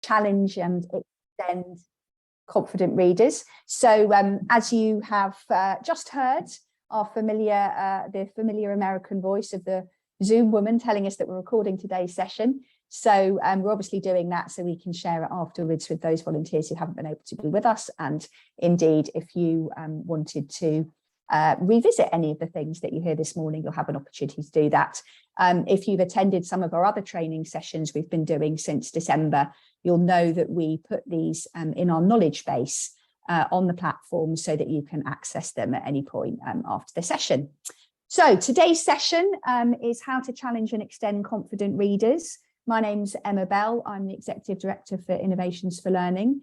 challenge and extend confident readers. So as you have just heard, our the familiar American voice of the Zoom woman telling us that we're recording today's session. So we're obviously doing that so we can share it afterwards with those volunteers who haven't been able to be with us. And indeed, if you wanted to revisit any of the things that you hear this morning, you'll have an opportunity to do that. If you've attended some of our other training sessions we've been doing since December, you'll know that we put these in our knowledge base on the platform so that you can access them at any point after the session. So today's session is how to challenge and extend confident readers. My name's Emma Bell. I'm the Executive Director for Innovations for Learning.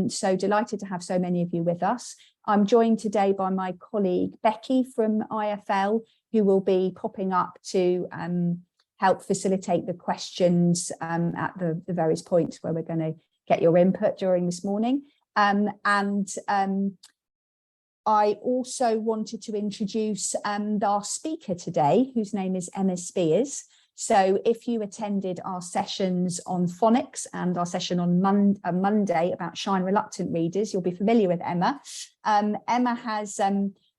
So delighted to have so many of you with us. I'm joined today by my colleague Becky from IFL, who will be popping up to help facilitate the questions at the various points where we're going to get your input during this morning. I also wanted to introduce our speaker today, whose name is Emma Spiers. So if you attended our sessions on phonics and our session on Monday about shy and reluctant readers, you'll be familiar with Emma. Emma has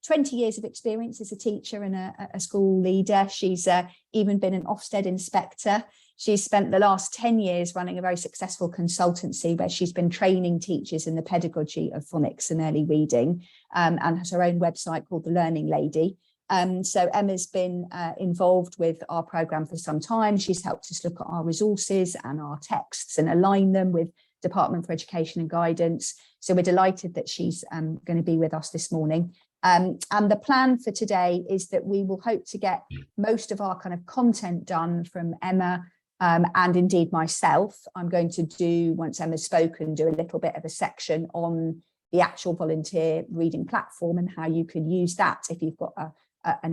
20 years of experience as a teacher and a school leader. She's even been an Ofsted inspector. She's spent the last 10 years running a very successful consultancy where she's been training teachers in the pedagogy of phonics and early reading, and has her own website called The Learning Lady. So Emma's been involved with our programme for some time. She's helped us look at our resources and our texts and align them with Department for Education and Guidance. So we're delighted that she's going to be with us this morning. And the plan for today is that we will hope to get most of our kind of content done from Emma and indeed myself. I'm going to do, once Emma's spoken, do a little bit of a section on the actual volunteer reading platform and how you can use that if you've got a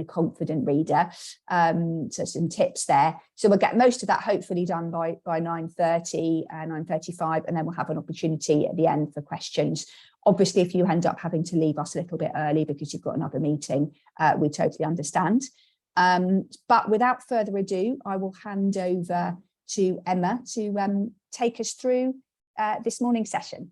confident reader. So some tips there. So we'll get most of that hopefully done by 9:30, 9:35, and then we'll have an opportunity at the end for questions. Obviously, if you end up having to leave us a little bit early because you've got another meeting, we totally understand. But without further ado, I will hand over to Emma to take us through this morning's session.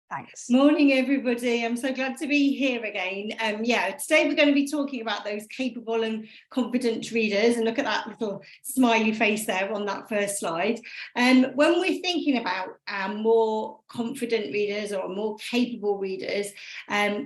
Thanks. Morning, everybody. I'm so glad to be here again. Today we're going to be talking about those capable and confident readers, and look at that little smiley face there on that first slide. When we're thinking about more confident readers or more capable readers,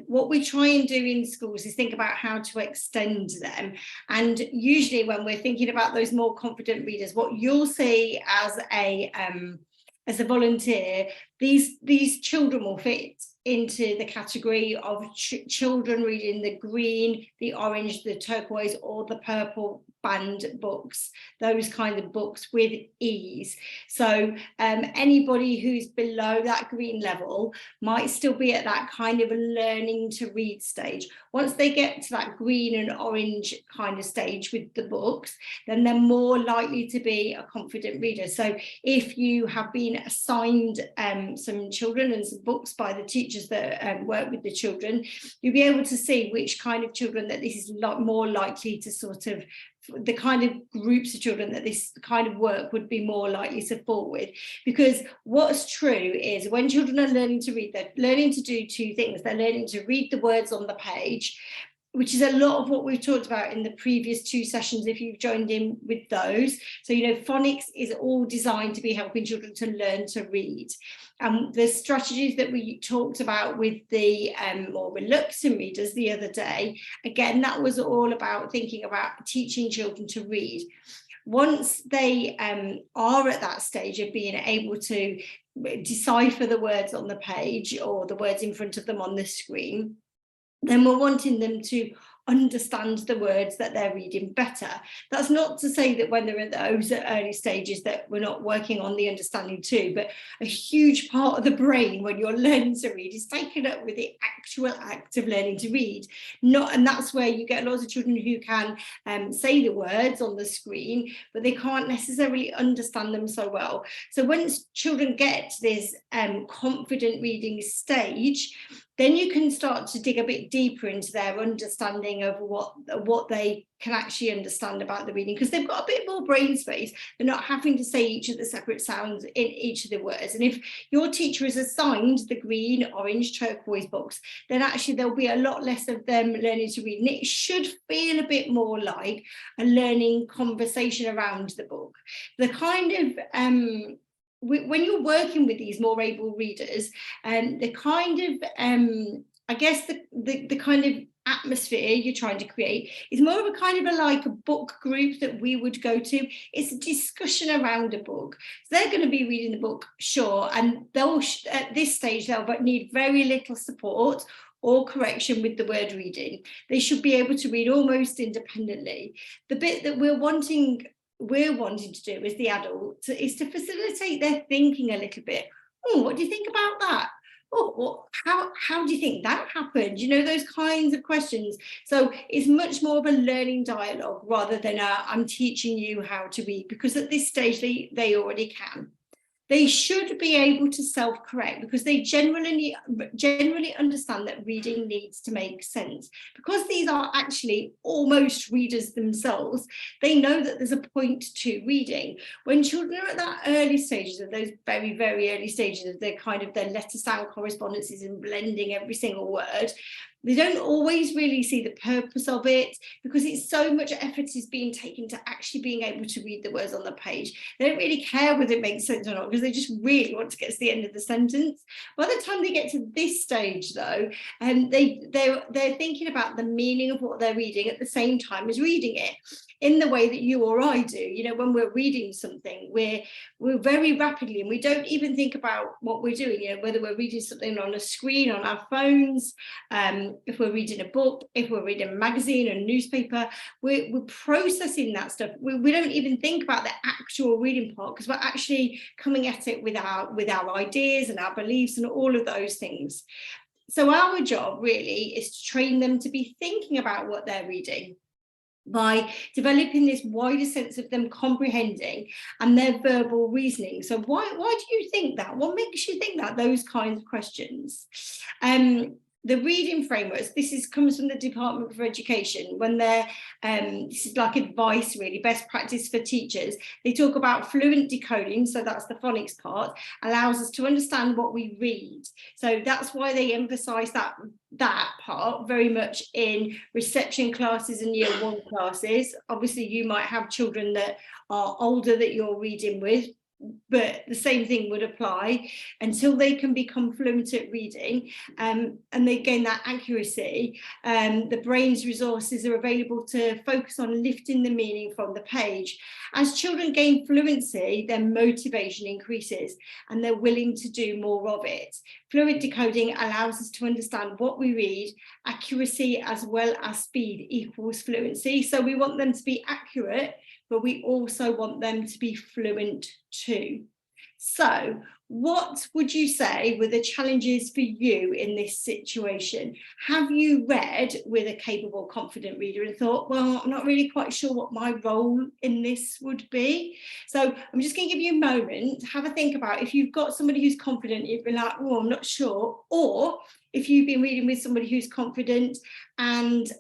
what we try and do in schools is think about how to extend them. And usually when we're thinking about those more confident readers, what you'll see as a volunteer, these children will fit into the category of children reading the green, the orange, the turquoise, or the purple band books, those kind of books with ease. So anybody who's below that green level might still be at that kind of learning to read stage. Once they get to that green and orange kind of stage with the books, then they're more likely to be a confident reader. So if you have been assigned some children and some books by the teachers that work with the children, you'll be able to see which kind of children that this is more likely to sort of, the kind of groups of children that this kind of work would be more likely to fall with. Because what's true is when children are learning to read, they're learning to do two things. They're learning to read the words on the page, which is a lot of what we've talked about in the previous two sessions, if you've joined in with those. So, phonics is all designed to be helping children to learn to read. The strategies that we talked about with the more reluctant readers the other day, again, that was all about thinking about teaching children to read. Once they are at that stage of being able to decipher the words on the page or the words in front of them on the screen, then we're wanting them to understand the words that they're reading better. That's not to say that when they're at those early stages that we're not working on the understanding too, but a huge part of the brain when you're learning to read is taken up with the actual act of learning to read. And that's where you get lots of children who can say the words on the screen, but they can't necessarily understand them so well. So once children get to this confident reading stage, then you can start to dig a bit deeper into their understanding of what they can actually understand about the reading, because they've got a bit more brain space. They're not having to say each of the separate sounds in each of the words. And if your teacher is assigned the green, orange, turquoise books, then actually there'll be a lot less of them learning to read. And it should feel a bit more like a learning conversation around the book. The kind of when you're working with these more able readers, and the kind of I guess the kind of atmosphere you're trying to create is more of a kind of like a book group that we would go to. It's a discussion around a book. So they're going to be reading the book, sure, and they'll at this stage they'll need very little support or correction with the word reading. They should be able to read almost independently. The bit that we're wanting to do as the adult is to facilitate their thinking a little bit. Oh, what do you think about that? Oh, well, how do you think that happened? You know, those kinds of questions. So it's much more of a learning dialogue rather than I'm teaching you how to read, because at this stage they already can. They should be able to self-correct because they generally understand that reading needs to make sense. Because these are actually almost readers themselves, they know that there's a point to reading. When children are at that early stages, of those very, very early stages of their letter sound correspondences and blending every single word, they don't always really see the purpose of it because it's so much effort is being taken to actually being able to read the words on the page. They don't really care whether it makes sense or not because they just really want to get to the end of the sentence. By the time they get to this stage, though, they're thinking about the meaning of what they're reading at the same time as reading it, in the way that you or I do. You know, when we're reading something, we're very rapidly, and we don't even think about what we're doing. You know, whether we're reading something on a screen, on our phones, if we're reading a book, if we're reading a magazine or a newspaper, we're processing that stuff. We don't even think about the actual reading part because we're actually coming at it with our ideas and our beliefs and all of those things. So our job really is to train them to be thinking about what they're reading by developing this wider sense of them comprehending and their verbal reasoning. So why do you think that? What makes you think that? Those kinds of questions. The reading frameworks, comes from the Department for Education. When they're, this is like advice really, best practice for teachers. They talk about fluent decoding, so that's the phonics part, allows us to understand what we read. So that's why they emphasize that part very much in reception classes and year 1 classes. Obviously you might have children that are older that you're reading with, but the same thing would apply until they can become fluent at reading, and they gain that accuracy. The brain's resources are available to focus on lifting the meaning from the page. As children gain fluency, their motivation increases and they're willing to do more of it. Fluent decoding allows us to understand what we read. Accuracy as well as speed equals fluency. So we want them to be accurate, but we also want them to be fluent too. So what would you say were the challenges for you in this situation? Have you read with a capable, confident reader and thought, well, I'm not really quite sure what my role in this would be? So I'm just going to give you a moment to have a think about if you've got somebody who's confident, you'd be like, oh, I'm not sure. Or if you've been reading with somebody who's confident and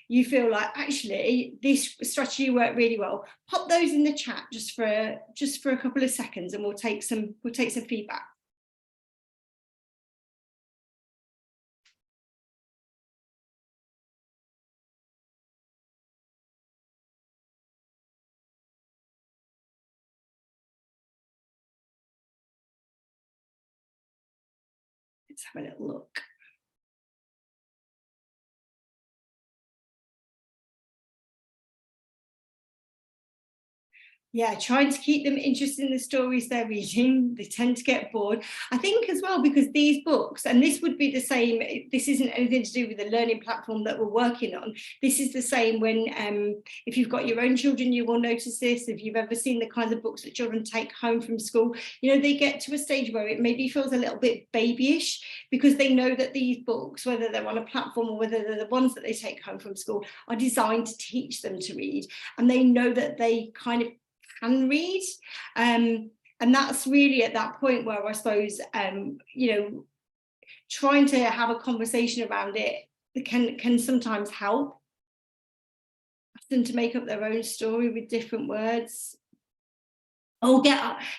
you feel like actually this strategy worked really well, pop those in the chat just for a couple of seconds and we'll take some feedback. Let's have a little look. Yeah, trying to keep them interested in the stories they're reading. They tend to get bored. I think as well, because these books, and this would be the same, this isn't anything to do with the learning platform that we're working on. This is the same when, if you've got your own children, you will notice this. If you've ever seen the kinds of books that children take home from school, you know, they get to a stage where it maybe feels a little bit babyish because they know that these books, whether they're on a platform or whether they're the ones that they take home from school, are designed to teach them to read. And they know that they kind of can read, and that's really at that point where I suppose you know, trying to have a conversation around it can sometimes help. Ask them to make up their own story with different words. Or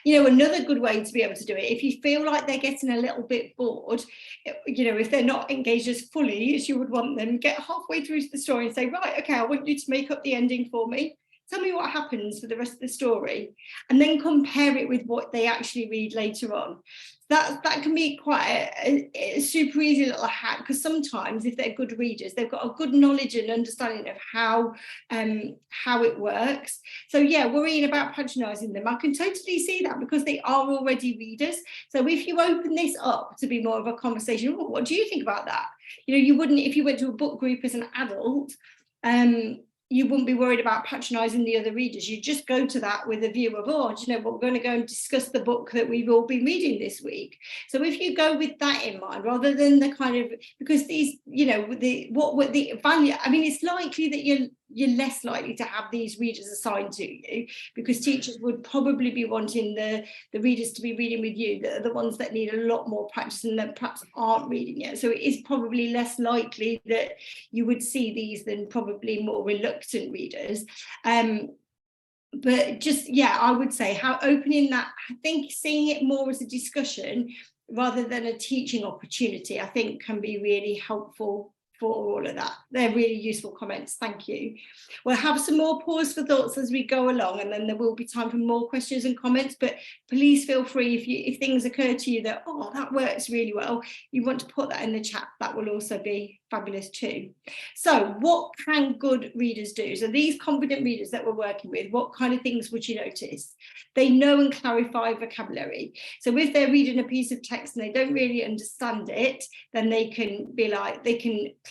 another good way to be able to do it, if you feel like they're getting a little bit bored, if they're not engaged as fully as you would want them, get halfway through the story and say, right, okay, I want you to make up the ending for me. Tell me what happens for the rest of the story, and then compare it with what they actually read later on. That can be quite a super easy little hack, because sometimes if they're good readers, they've got a good knowledge and understanding of how it works. So yeah, worrying about patronising them, I can totally see that, because they are already readers. So if you open this up to be more of a conversation, what do you think about that? You wouldn't, if you went to a book group as an adult, you wouldn't be worried about patronising the other readers. You just go to that with a view of, we're going to go and discuss the book that we've all been reading this week. So if you go with that in mind, rather than the kind of, because these, what the value, I mean, it's likely that you're less likely to have these readers assigned to you, because teachers would probably be wanting the readers to be reading with you, the ones that need a lot more practice and that perhaps aren't reading yet. So it is probably less likely that you would see these than probably more reluctant readers. But just, I would say how opening that, I think seeing it more as a discussion rather than a teaching opportunity, I think can be really helpful for all of that. They're really useful comments. Thank you. We'll have some more pause for thoughts as we go along, and then there will be time for more questions and comments, but please feel free, if things occur to you that, that works really well, you want to put that in the chat, that will also be fabulous too. So what can good readers do? So these confident readers that we're working with, what kind of things would you notice? They know and clarify vocabulary. So if they're reading a piece of text and they don't really understand it, then they can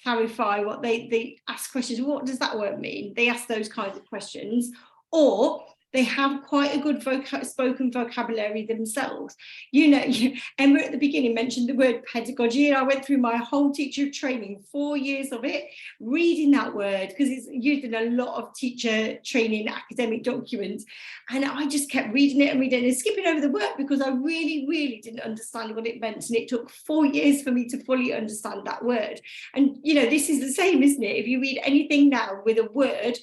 clarify what they ask questions. What does that word mean? They ask those kinds of questions. Or they have quite a good spoken vocabulary themselves. Emma at the beginning mentioned the word pedagogy, and I went through my whole teacher training, 4 years of it, reading that word, because it's used in a lot of teacher training academic documents. And I just kept reading it and skipping over the word, because I really, really didn't understand what it meant. And it took 4 years for me to fully understand that word. And, this is the same, isn't it? If you read anything now with a word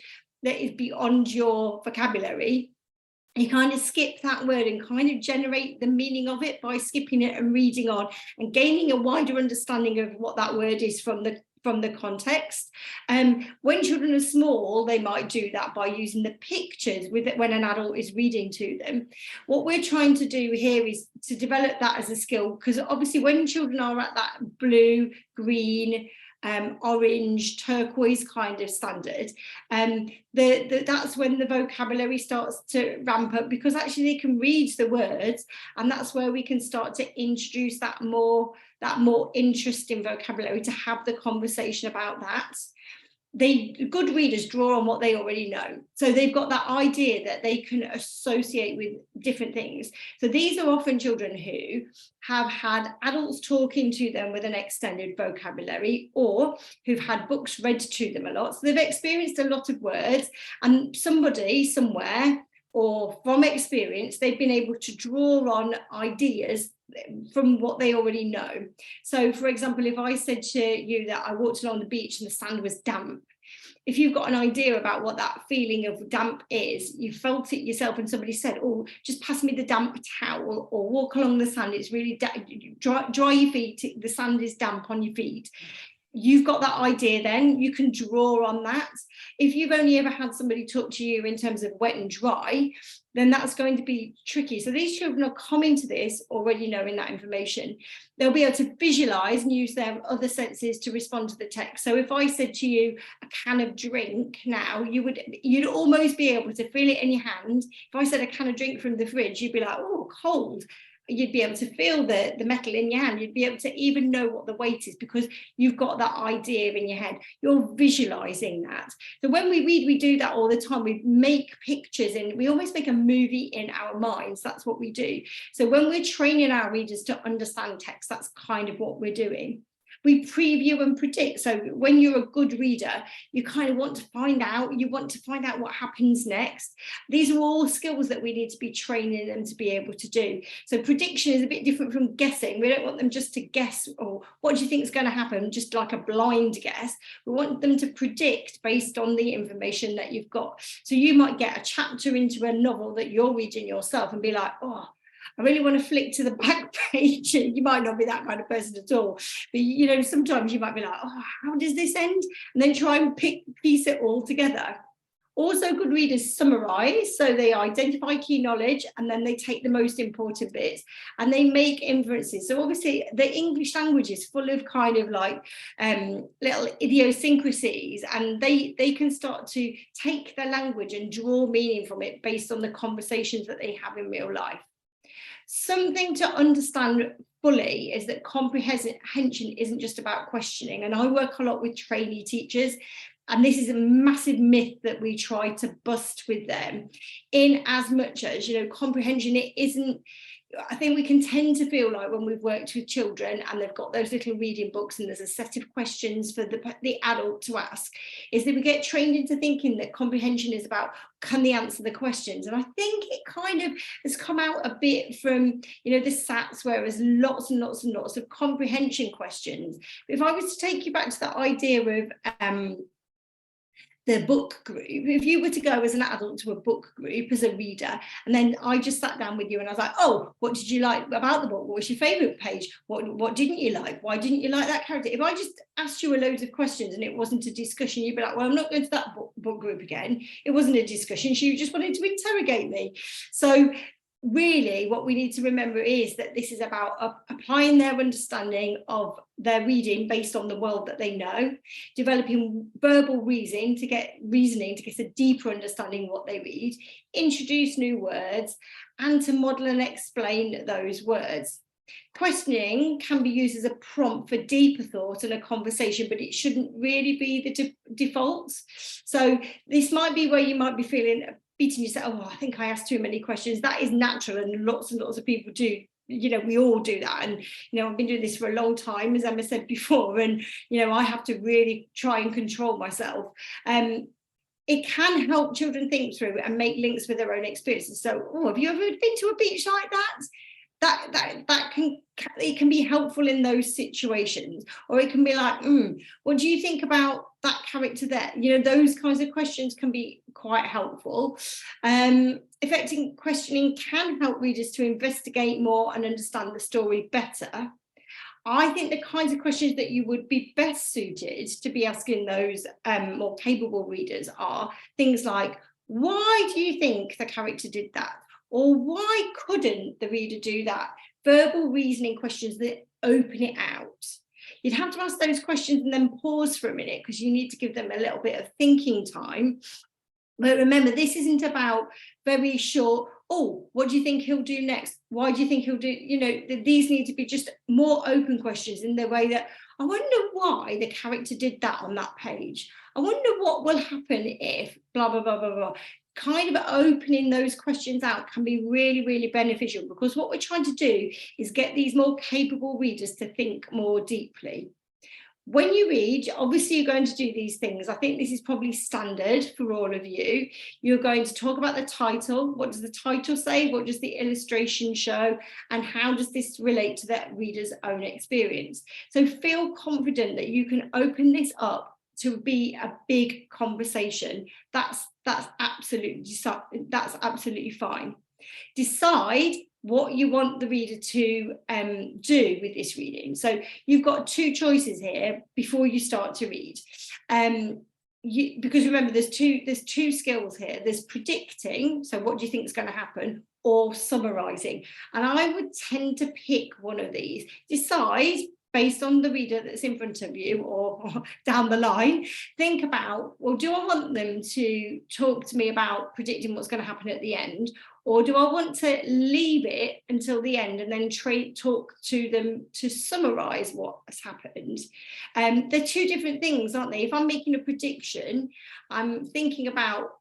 that is beyond your vocabulary, you kind of skip that word and kind of generate the meaning of it by skipping it and reading on and gaining a wider understanding of what that word is from the context. When children are small, they might do that by using the pictures when an adult is reading to them. What we're trying to do here is to develop that as a skill, because obviously when children are at that blue, green, orange, turquoise kind of standard, that's when the vocabulary starts to ramp up, because actually they can read the words, and that's where we can start to introduce that more interesting vocabulary to have the conversation about that. Good readers draw on what they already know. So they've got that idea that they can associate with different things. So these are often children who have had adults talking to them with an extended vocabulary, or who've had books read to them a lot. So they've experienced a lot of words, and somebody somewhere, or from experience, they've been able to draw on ideas from what they already know. So for example, if I said to you that I walked along the beach and the sand was damp, if you've got an idea about what that feeling of damp is, you felt it yourself, and somebody said, just pass me the damp towel, or walk along the sand, it's really dry your feet, the sand is damp on your feet. You've got that idea, then you can draw on that. If you've only ever had somebody talk to you in terms of wet and dry, then that's going to be tricky. So these children are coming to this already knowing that information. They'll be able to visualize and use their other senses to respond to the text. So if I said to you a can of drink now, you'd almost be able to feel it in your hand. If I said a can of drink from the fridge, you'd be like, cold. You'd be able to feel the metal in your hand. You'd be able to even know what the weight is, because you've got that idea in your head. You're visualizing that. So when we read, we do that all the time. We make pictures, and we almost make a movie in our minds. That's what we do. So when we're training our readers to understand text, that's kind of what we're doing. We preview and predict. So when you're a good reader, you kind of want to find out, what happens next. These are all skills that we need to be training them to be able to do. So prediction is a bit different from guessing. We don't want them just to guess, or what do you think is going to happen, just like a blind guess. We want them to predict based on the information that you've got. So you might get a chapter into a novel that you're reading yourself and be like, oh, I really want to flick to the back page. You might not be that kind of person at all, but you know, sometimes you might be like, oh, how does this end? And then try and piece it all together. Also, good readers summarize, so they identify key knowledge and then they take the most important bits and they make inferences. So obviously the English language is full of kind of like little idiosyncrasies, and they can start to take the language and draw meaning from it based on the conversations that they have in real life. Something to understand fully is that comprehension isn't just about questioning, and I work a lot with trainee teachers, and this is a massive myth that we try to bust with them, in as much as, you know, comprehension, it isn't, I think we can tend to feel like when we've worked with children and they've got those little reading books and there's a set of questions for the adult to ask, is that we get trained into thinking that comprehension is about, can they answer the questions? And I think it kind of has come out a bit from, you know, the SATs, where there's lots and lots and lots of comprehension questions. But if I was to take you back to that idea of the book group, if you were to go as an adult to a book group as a reader, and then I just sat down with you and I was like, oh, what did you like about the book? What was your favourite page? What didn't you like? Why didn't you like that character? If I just asked you a load of questions and it wasn't a discussion, you'd be like, well, I'm not going to that book group again. It wasn't a discussion. You just wanted to interrogate me. So really what we need to remember is that this is about applying their understanding of their reading based on the world that they know, developing verbal reasoning to get a deeper understanding of what they read, introduce new words, and to model and explain those words. Questioning can be used as a prompt for deeper thought and a conversation, but it shouldn't really be the default. So this might be where you might be feeling beating yourself, oh, I think I asked too many questions. That is natural, and lots of people do. You know, we all do that. And, you know, I've been doing this for a long time, as Emma said before, and, you know, I have to really try and control myself. It can help children think through and make links with their own experiences. So, oh, have you ever been to a beach like that? It can be helpful in those situations. Or it can be like, what do you think about that character there? You know, those kinds of questions can be quite helpful. Effective questioning can help readers to investigate more and understand the story better. I think the kinds of questions that you would be best suited to be asking those more capable readers are things like, why do you think the character did that? Or why couldn't the reader do that? Verbal reasoning questions that open it out. You'd have to ask those questions and then pause for a minute, because you need to give them a little bit of thinking time. But remember, this isn't about very short, oh, what do you think he'll do next? Why do you think he'll do, you know, these need to be just more open questions in the way that, I wonder why the character did that on that page. I wonder what will happen if blah, blah, blah, blah, blah. Kind of opening those questions out can be really, really beneficial, because what we're trying to do is get these more capable readers to think more deeply. When you read, obviously you're going to do these things. I think this is probably standard for all of you. You're going to talk about the title. What does the title say? What does the illustration show? And how does this relate to that reader's own experience? So feel confident that you can open this up to be a big conversation. That's absolutely fine. Decide what you want the reader to do with this reading. So you've got two choices here before you start to read. Because remember, there's two skills here. There's predicting, so what do you think is going to happen, or summarising. And I would tend to pick one of these. Decide based on the reader that's in front of you or down the line. Think about, well, do I want them to talk to me about predicting what's going to happen at the end? Or do I want to leave it until the end and then talk to them to summarise what has happened? They're two different things, aren't they? If I'm making a prediction, I'm thinking about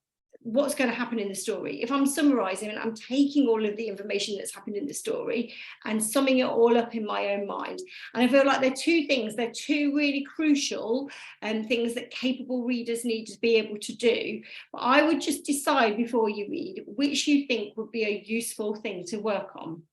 what's going to happen in the story. If I'm summarising and I'm taking all of the information that's happened in the story and summing it all up in my own mind. And I feel like they're two really crucial things that capable readers need to be able to do. But I would just decide before you read which you think would be a useful thing to work on.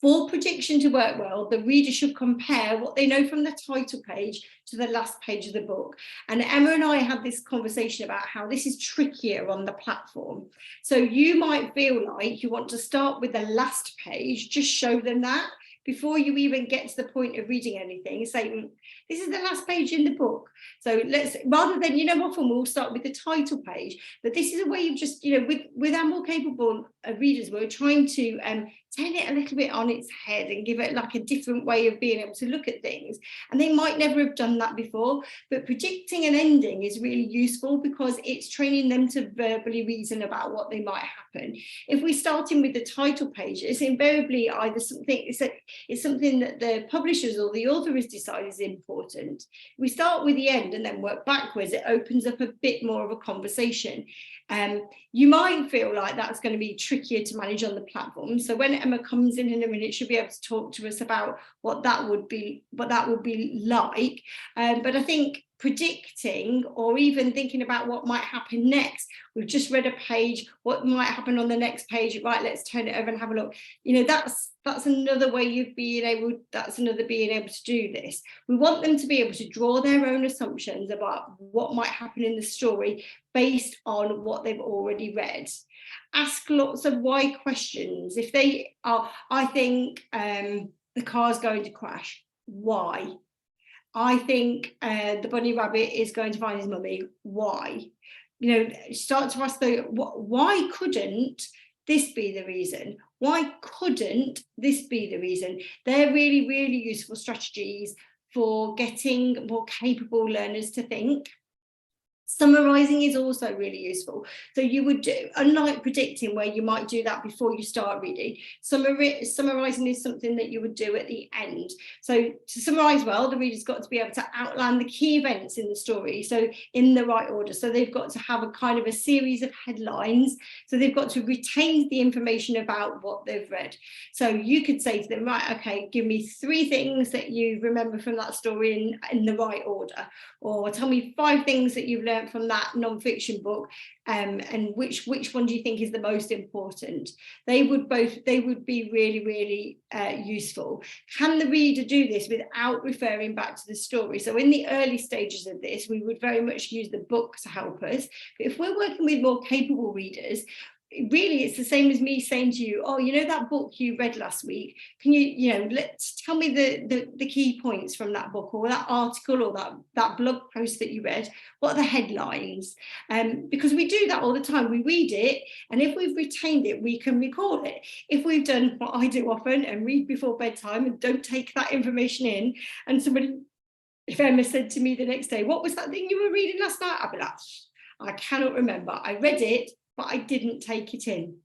For prediction to work well, the reader should compare what they know from the title page to the last page of the book. And Emma and I had this conversation about how this is trickier on the platform. So you might feel like you want to start with the last page, just show them that before you even get to the point of reading anything, say, this is the last page in the book. So let's, rather than, often we'll start with the title page, but this is a way of just, with our more capable readers, we're trying to turn it a little bit on its head and give it like a different way of being able to look at things. And they might never have done that before, but predicting an ending is really useful because it's training them to verbally reason about what they might happen. If we start in with the title page, it's invariably either something, it's something that the publishers or the author has decided is important. We start with the end and then work backwards. It opens up a bit more of a conversation. You might feel like that's going to be trickier to manage on the platform. So when Emma comes in a minute, she'll be able to talk to us about what that would be like. But I think predicting or even thinking about what might happen next, we've just read a page, what might happen on the next page, right, let's turn it over and have a look. That's another way of being able to do this. We want them to be able to draw their own assumptions about what might happen in the story based on what they've already read. Ask lots of why questions. If they are, I think the car's going to crash, why? I think the bunny rabbit is going to find his mummy, why? Start to ask why couldn't this be the reason? Why couldn't this be the reason? They're really, really useful strategies for getting more capable learners to think. Summarising is also really useful. So you would do, unlike predicting where you might do that before you start reading, summarising is something that you would do at the end. So to summarise well, the reader's got to be able to outline the key events in the story, so in the right order. So they've got to have a kind of a series of headlines. So they've got to retain the information about what they've read. So you could say to them, right, okay, give me 3 things that you remember from that story in the right order, or tell me 5 things that you've learned from that non-fiction book, and which one do you think is the most important? They would be really, really useful. Can the reader do this without referring back to the story? So in the early stages of this, we would very much use the book to help us. But if we're working with more capable readers, really it's the same as me saying to you, oh, that book you read last week, can you let's tell me the key points from that book or that article or that blog post that you read. What are the headlines? Because we do that all the time. We read it, and if we've retained it, we can recall it. If we've done what I do often and read before bedtime and don't take that information in, and if Emma said to me the next day, what was that thing you were reading last night? I'd be like, I cannot remember. I read it, but I didn't take it in.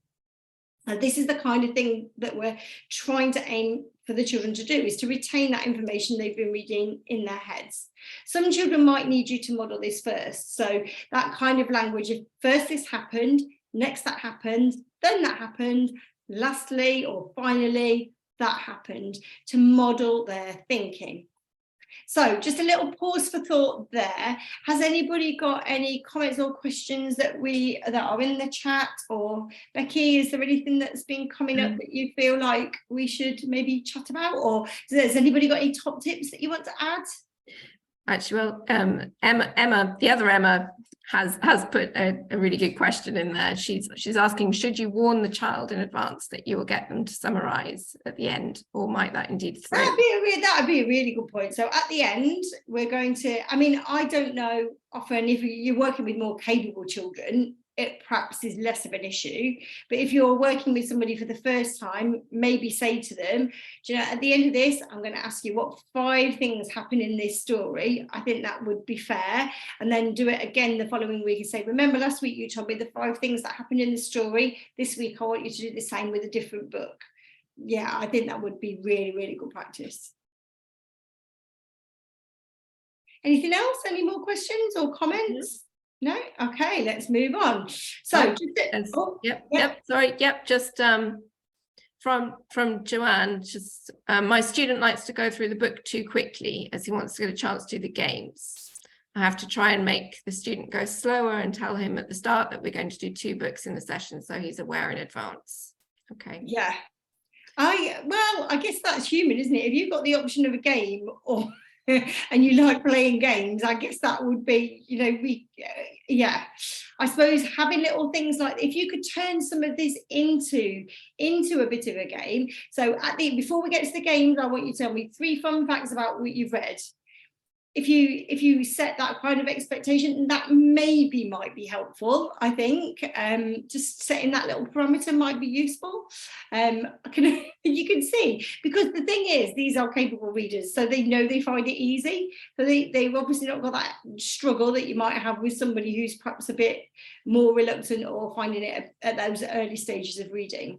And this is the kind of thing that we're trying to aim for the children to do, is to retain that information they've been reading in their heads. Some children might need you to model this first. So that kind of language, if first this happened, next that happened, then that happened, lastly or finally that happened, to model their thinking. So just a little pause for thought there. Has anybody got any comments or questions that are in the chat? Or Becky, is there anything that's been coming up that you feel like we should maybe chat about? Or has anybody got any top tips that you want to add? Actually, well, Emma, the other Emma has put a really good question in there. She's asking, should you warn the child in advance that you will get them to summarise at the end, or might that indeed throw? That'd be a really good point. So at the end, we're going to, I don't know, often if you're working with more capable children, it perhaps is less of an issue. But if you're working with somebody for the first time, maybe say to them, at the end of this, I'm going to ask you what 5 things happen in this story. I think that would be fair. And then do it again the following week and say, remember last week you told me the 5 things that happened in the story. This week I want you to do the same with a different book. Yeah, I think that would be really, really good practice. Anything else? Any more questions or comments? No? Okay, let's move on. So, just from Joanne, just my student likes to go through the book too quickly as he wants to get a chance to do the games. I have to try and make the student go slower and tell him at the start that we're going to do 2 books in the session, so he's aware in advance. Okay. Yeah. I guess that's human, isn't it? If you've got the option of a game or and you like playing games, I guess that would be, yeah. I suppose having little things like, if you could turn some of this into a bit of a game. So before we get to the games, I want you to tell me 3 fun facts about what you've read. If you set that kind of expectation, that maybe might be helpful. I think just setting that little parameter might be useful. You can see, because the thing is, these are capable readers, so they know they find it easy. So they've obviously not got that struggle that you might have with somebody who's perhaps a bit more reluctant or finding it at those early stages of reading.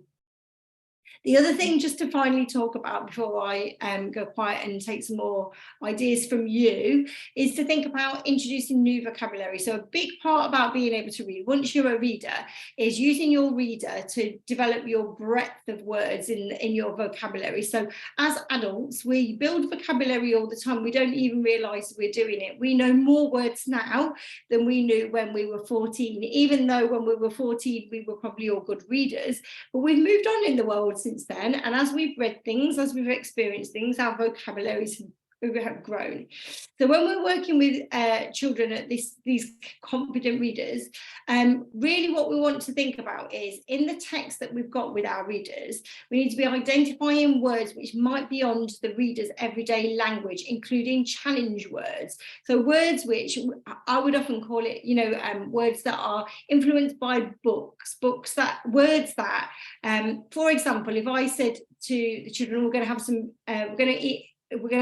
The other thing, just to finally talk about before I go quiet and take some more ideas from you, is to think about introducing new vocabulary. So a big part about being able to read, once you're a reader, is using your reader to develop your breadth of words in your vocabulary. So as adults, we build vocabulary all the time. We don't even realise we're doing it. We know more words now than we knew when we were 14, even though when we were 14, we were probably all good readers. But we've moved on in the world since then, and as we've read things, as we've experienced things, our vocabularies have grown. So when we're working with children at these confident readers, really what we want to think about is, in the text that we've got with our readers, we need to be identifying words which might be on the reader's everyday language, including challenge words. So words which I would often call it, words that are influenced by words that, for example, if I said to the children, we're going to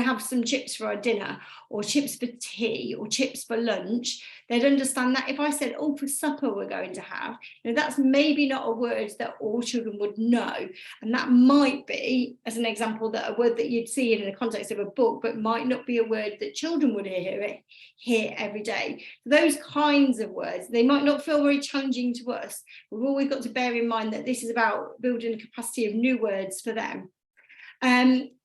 have some chips for our dinner, or chips for tea, or chips for lunch, they'd understand that. If I said, oh, for supper we're going to have, that's maybe not a word that all children would know. And that might be, as an example, that a word that you'd see in the context of a book, but might not be a word that children would hear every day. Those kinds of words, they might not feel very challenging to us. We've always got to bear in mind that this is about building a capacity of new words for them.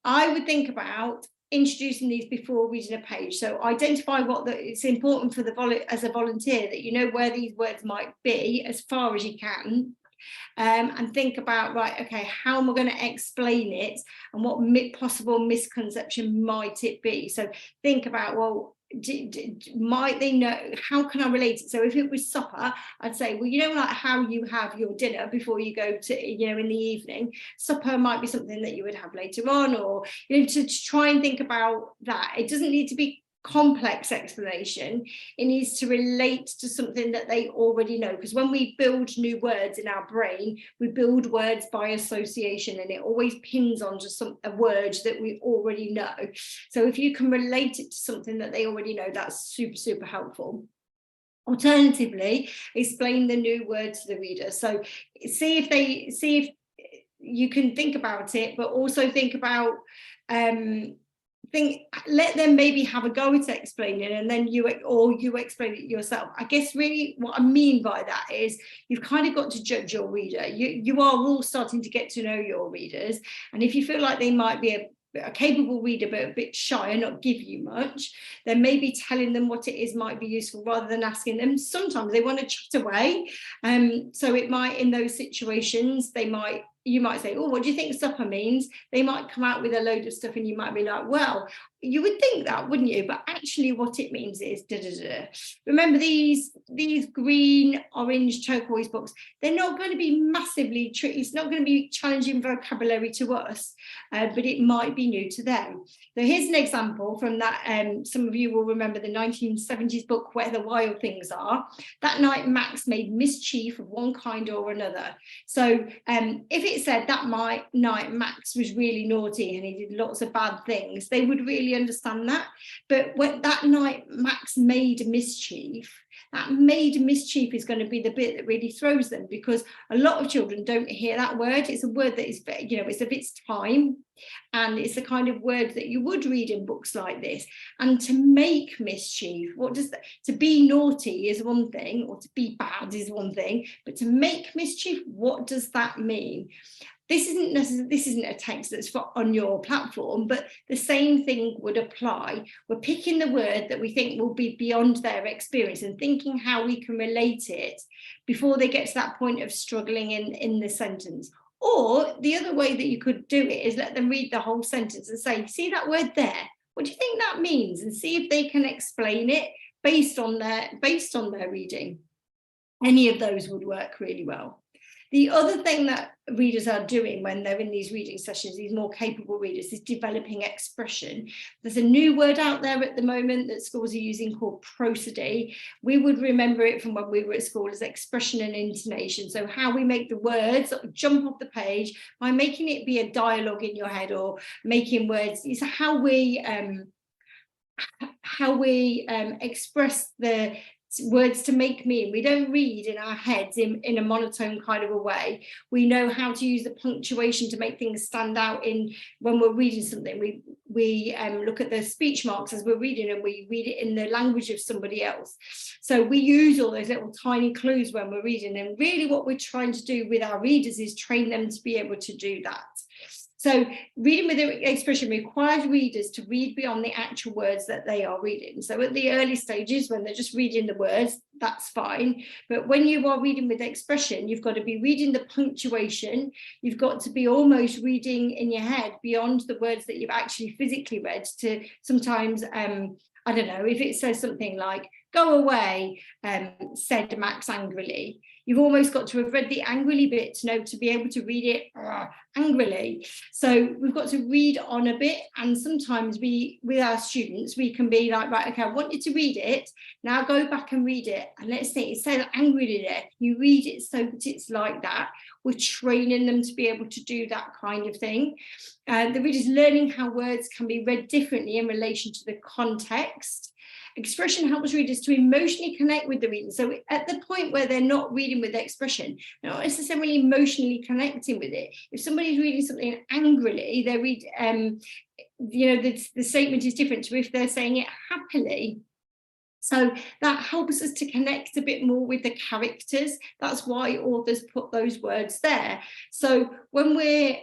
I would think about introducing these before reading a page. So identify it's important for as a volunteer that you know where these words might be as far as you can, and think about, right, okay, how am I going to explain it, and what possible misconception might it be? So think about, well, might they know, how can I relate it? So if it was supper, I'd say, well, like how you have your dinner before you go to, in the evening, supper might be something that you would have later on, or to try and think about that. It doesn't need to be complex explanation, it needs to relate to something that they already know, because when we build new words in our brain, we build words by association, and it always pins onto a word that we already know. So if you can relate it to something that they already know, that's super, super helpful. Alternatively, explain the new word to the reader. So see if you can think about it, but also think about let them maybe have a go at explaining, and then you explain it yourself. I guess really what I mean by that is you've kind of got to judge your reader. You are all starting to get to know your readers, and if you feel like they might be a capable reader but a bit shy and not give you much, then maybe telling them what it is might be useful rather than asking them. Sometimes they want to chat away, so it might, in those situations, you might say, oh, what do you think supper means? They might come out with a load of stuff, and you might be like, well, you would think that, wouldn't you? But actually what it means is da, da, da. Remember, these green, orange, turquoise books, they're not going to be massively tricky. It's not going to be challenging vocabulary to us, but it might be new to them. So here's an example from that. Some of you will remember the 1970s book, Where the Wild Things Are. That night, Max made mischief of one kind or another. So if it said that night Max was really naughty and he did lots of bad things, they would really understand that. But when that night Max made mischief, That made mischief is going to be the bit that really throws them, because a lot of children don't hear that word. It's a word that is, it's of its time, and it's the kind of word that you would read in books like this. And to make mischief, what does that, to be naughty is one thing, or to be bad is one thing, but to make mischief, what does that mean? This isn't a text that's on your platform, but the same thing would apply. We're picking the word that we think will be beyond their experience and thinking how we can relate it before they get to that point of struggling in the sentence. Or the other way that you could do it is let them read the whole sentence and say, see that word there? What do you think that means? And see if they can explain it based on their reading. Any of those would work really well. The other thing that readers are doing when they're in these reading sessions, these more capable readers, is developing expression. There's a new word out there at the moment that schools are using called prosody. We would remember it from when we were at school as expression and intonation. So how we make the words sort of jump off the page by making it be a dialogue in your head, or making words is how we express the words to make meaning. We don't read in our heads in a monotone kind of a way. We know how to use the punctuation to make things stand out when we're reading something. We look at the speech marks as we're reading, and we read it in the language of somebody else. So we use all those little tiny clues when we're reading, and really what we're trying to do with our readers is train them to be able to do that. So reading with expression requires readers to read beyond the actual words that they are reading. So at the early stages, when they're just reading the words, that's fine. But when you are reading with expression, you've got to be reading the punctuation. You've got to be almost reading in your head beyond the words that you've actually physically read, to sometimes, I don't know, if it says something like, go away, said Max angrily. You've almost got to have read the angrily bit to be able to read it angrily. So we've got to read on a bit, and sometimes with our students, we can be like, right, okay, I want you to read it. Now go back and read it. And let's say it says angrily there. You read it so that it's like that. We're training them to be able to do that kind of thing. The reader's learning how words can be read differently in relation to the context. Expression helps readers to emotionally connect with the reader. So at the point where they're not reading with expression, they're not necessarily emotionally connecting with it. If somebody's reading something angrily, they read, the statement is different to if they're saying it happily. So that helps us to connect a bit more with the characters. That's why authors put those words there. So when we're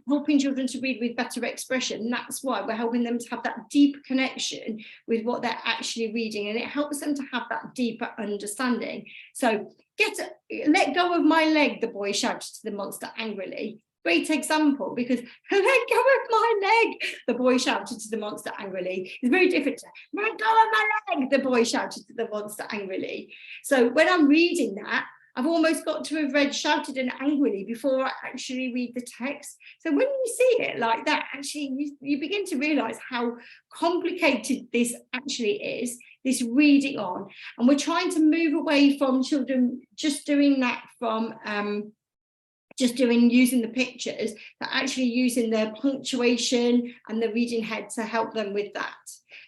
helping children to read with better expression, that's why we're helping them to have that deep connection with what they're actually reading, and it helps them to have that deeper understanding. So let go of my leg, the boy shouted to the monster angrily. Great example, because let go of my leg, the boy shouted to the monster angrily. It's very different to let go of my leg, the boy shouted to the monster angrily. So when I'm reading that, I've almost got to have read shouted and angrily before I actually read the text. So when you see it like that, actually you begin to realise how complicated this actually is, this reading on. And we're trying to move away from children just doing that from using the pictures, but actually using the punctuation and the reading head to help them with that.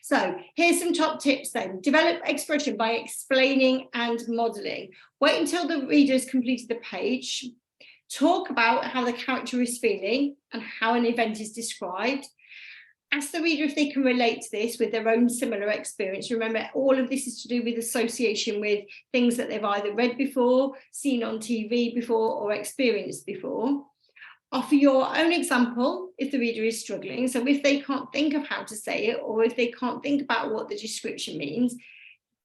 So here's some top tips then. Develop expression by explaining and modelling. Wait until the reader has completed the page. Talk about how the character is feeling and how an event is described. Ask the reader if they can relate to this with their own similar experience. Remember, all of this is to do with association with things that they've either read before, seen on TV before, or experienced before. Offer your own example if the reader is struggling. So if they can't think of how to say it, or if they can't think about what the description means,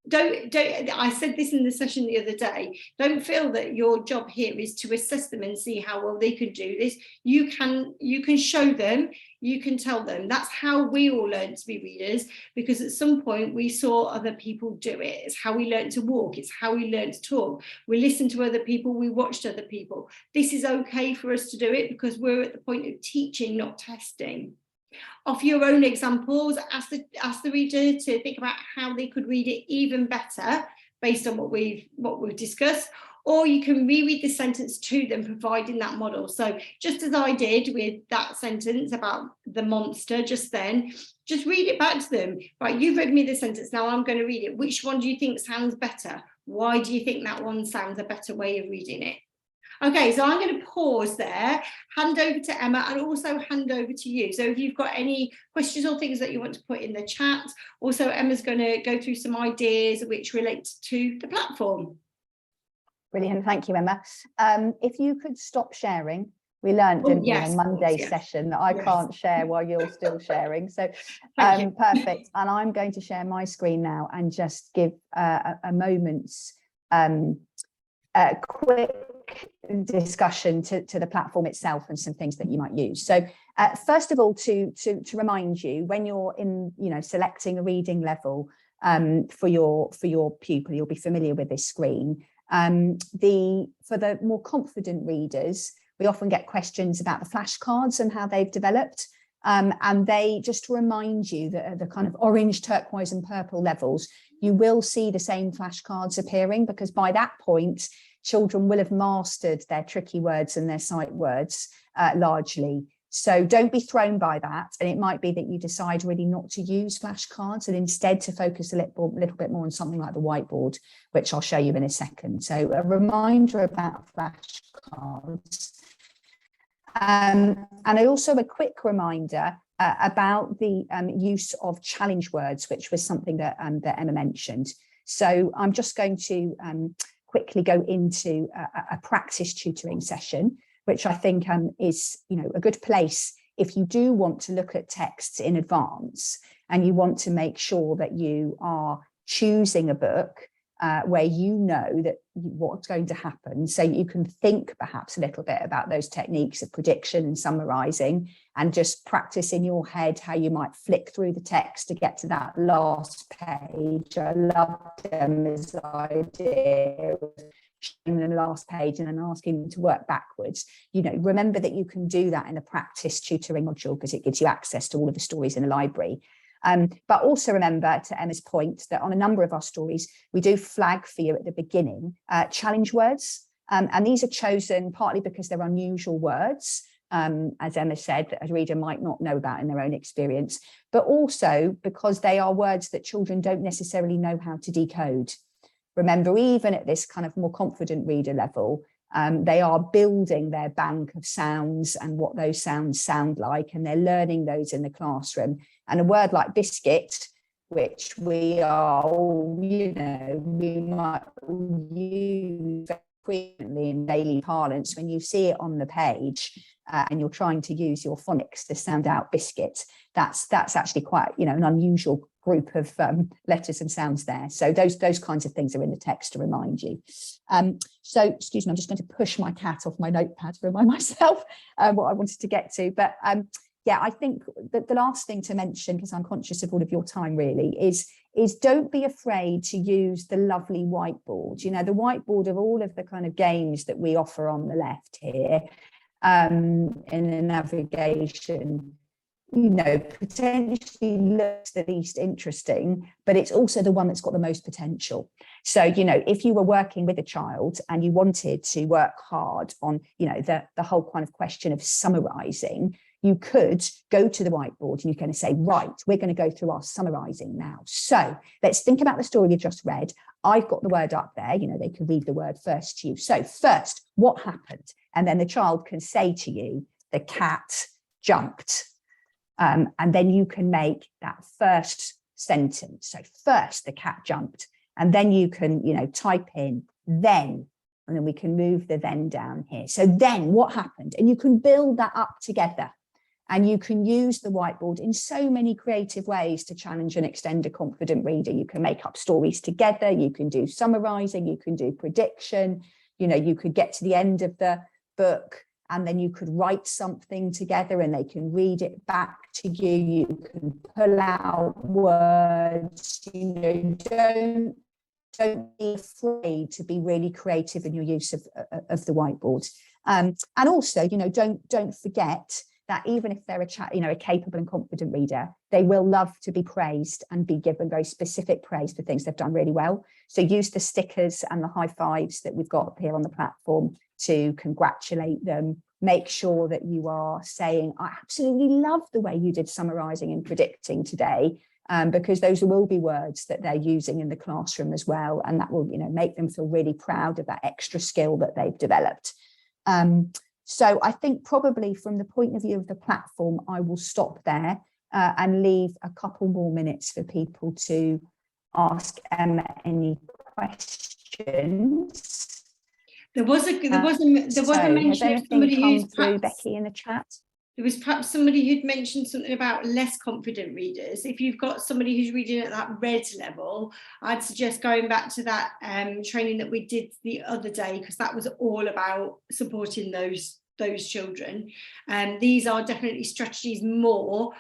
don't I said this in the session the other day, don't feel that your job here is to assess them and see how well they could do this. You can show them, you can tell them. That's how we all learn to be readers, because at some point we saw other people do it. It's how we learn to walk, it's how we learn to talk. We listened to other people, we watched other people. This is okay for us to do it because we're at the point of teaching, not testing. Offer your own examples, ask the reader to think about how they could read it even better based on what we've discussed, or you can reread the sentence to them, providing that model. So just as I did with that sentence about the monster just then, just read it back to them. Right, you've read me the sentence, now I'm going to read it. Which one do you think sounds better? Why do you think that one sounds a better way of reading it? Okay, so I'm going to pause there, hand over to Emma, and also hand over to you. So if you've got any questions or things that you want to put in the chat, also Emma's going to go through some ideas which relate to the platform. Brilliant, thank you, Emma. If you could stop sharing. We learned, didn't we, on Monday's session that I can't share while you're still sharing. So perfect. And I'm going to share my screen now and just give a moment's quick discussion to the platform itself and some things that you might use. So first of all, to remind you, when you're in, selecting a reading level for your pupil, you'll be familiar with this screen. For the more confident readers, we often get questions about the flashcards and how they've developed. And they just remind you that at the kind of orange, turquoise and purple levels, you will see the same flashcards appearing, because by that point, children will have mastered their tricky words and their sight words largely. So don't be thrown by that. And it might be that you decide really not to use flashcards and instead to focus a little bit more on something like the whiteboard, which I'll show you in a second. So a reminder about flashcards. And also a quick reminder about the use of challenge words, which was something that Emma mentioned. So I'm just going to quickly go into a practice tutoring session, which I think is a good place if you do want to look at texts in advance and you want to make sure that you are choosing a book where you know that what's going to happen, so you can think perhaps a little bit about those techniques of prediction and summarising, and just practice in your head how you might flick through the text to get to that last page. I loved Emma's idea of showing the last page and then asking them to work backwards. Remember that you can do that in a practice tutoring module because it gives you access to all of the stories in the library. But also remember, to Emma's point, that on a number of our stories, we do flag for you at the beginning challenge words. And these are chosen partly because they're unusual words, as Emma said, that a reader might not know about in their own experience, but also because they are words that children don't necessarily know how to decode. Remember, even at this kind of more confident reader level, they are building their bank of sounds and what those sounds sound like, and they're learning those in the classroom. And a word like biscuit, which we are, we might use frequently in daily parlance, when you see it on the page and you're trying to use your phonics to sound out biscuit, that's actually quite, an unusual group of letters and sounds there. So those kinds of things are in the text to remind you. So, excuse me, I'm just going to push my cat off my notepad to remind myself what I wanted to get to. But yeah, I think that the last thing to mention, because I'm conscious of all of your time really, is don't be afraid to use the lovely whiteboard. The whiteboard of all of the kind of games that we offer on the left here in the navigation, potentially looks the least interesting, but it's also the one that's got the most potential. So, if you were working with a child and you wanted to work hard on, the whole kind of question of summarising, you could go to the whiteboard and you're going to say, right, we're going to go through our summarising now. So let's think about the story we've just read. I've got the word up there, they can read the word first to you. So first, what happened? And then the child can say to you, the cat jumped. And then you can make that first sentence. So first, the cat jumped. And then you can, type in then, and then we can move the then down here. So then what happened? And you can build that up together. And you can use the whiteboard in so many creative ways to challenge and extend a confident reader. You can make up stories together. You can do summarising. You can do prediction. You could get to the end of the book and then you could write something together and they can read it back to you. You can pull out words. Don't be afraid to be really creative in your use of the whiteboard. And also, don't forget that even if they're a capable and confident reader, they will love to be praised and be given very specific praise for things they've done really well. So use the stickers and the high fives that we've got here on the platform to congratulate them. Make sure that you are saying, I absolutely love the way you did summarising and predicting today, because those will be words that they're using in the classroom as well. And that will, make them feel really proud of that extra skill that they've developed. So I think probably from the point of view of the platform, I will stop there and leave a couple more minutes for people to ask Emma any questions. There was a mention of somebody who's through Becky in the chat. There was perhaps somebody who'd mentioned something about less confident readers. If you've got somebody who's reading at that red level, I'd suggest going back to that training that we did the other day, because that was all about supporting those children. And these are definitely strategies more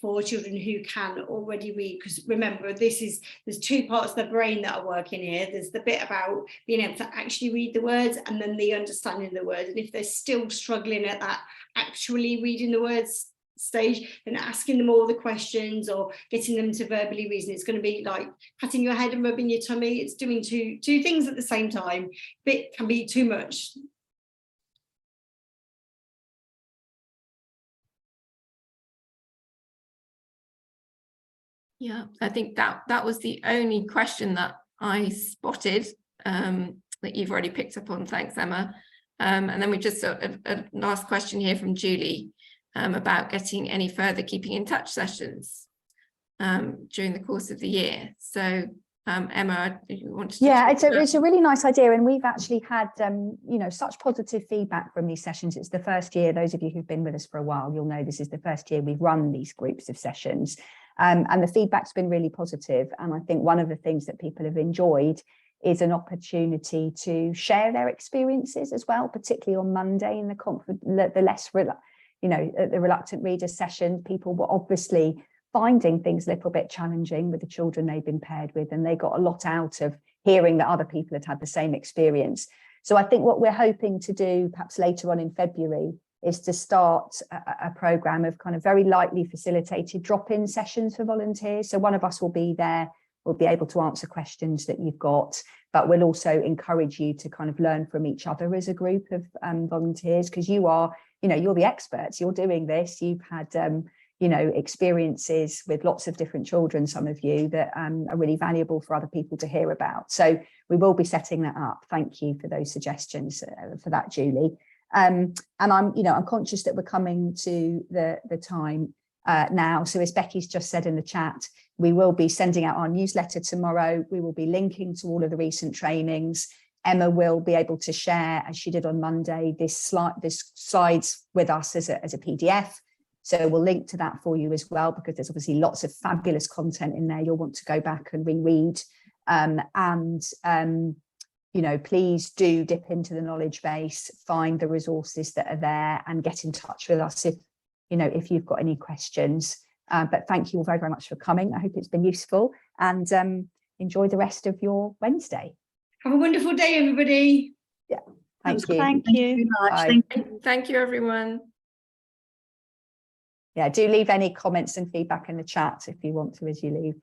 for children who can already read, because remember, there's two parts of the brain that are working here. There's the bit about being able to actually read the words, and then the understanding the words. And if they're still struggling at that actually reading the words stage, then asking them all the questions or getting them to verbally reason, it's going to be like patting your head and rubbing your tummy. It's doing two things at the same time. It can be too much. Yeah, I think that was the only question that I spotted that you've already picked up on. Thanks, Emma. And then we just got a last question here from Julie about getting any further keeping in touch sessions during the course of the year. So Emma, you want to? Yeah, it's a really nice idea, and we've actually had such positive feedback from these sessions. It's the first year. Those of you who've been with us for a while, you'll know this is the first year we've run these groups of sessions. And the feedback's been really positive. And I think one of the things that people have enjoyed is an opportunity to share their experiences as well, particularly on Monday in the reluctant readers session. People were obviously finding things a little bit challenging with the children they've been paired with, and they got a lot out of hearing that other people had the same experience. So I think what we're hoping to do perhaps later on in February is to start a programme of kind of very lightly facilitated drop-in sessions for volunteers. So one of us will be there, we'll be able to answer questions that you've got, but we'll also encourage you to kind of learn from each other as a group of volunteers, because you are, you're the experts, you're doing this, you've had, experiences with lots of different children, some of you, that are really valuable for other people to hear about. So we will be setting that up. Thank you for those suggestions for that, Julie. And I'm conscious that we're coming to the time now. So as Becky's just said in the chat, we will be sending out our newsletter tomorrow. We will be linking to all of the recent trainings. Emma will be able to share, as she did on Monday, this slides with us as a PDF. So we'll link to that for you as well, because there's obviously lots of fabulous content in there you'll want to go back and reread. Please do dip into the knowledge base, find the resources that are there, and get in touch with us if you've got any questions. But thank you all very, very much for coming. I hope it's been useful, and enjoy the rest of your Wednesday. Have a wonderful day, everybody. Yeah, thank you. Thank you very much. Thank you, everyone. Yeah, do leave any comments and feedback in the chat if you want to as you leave.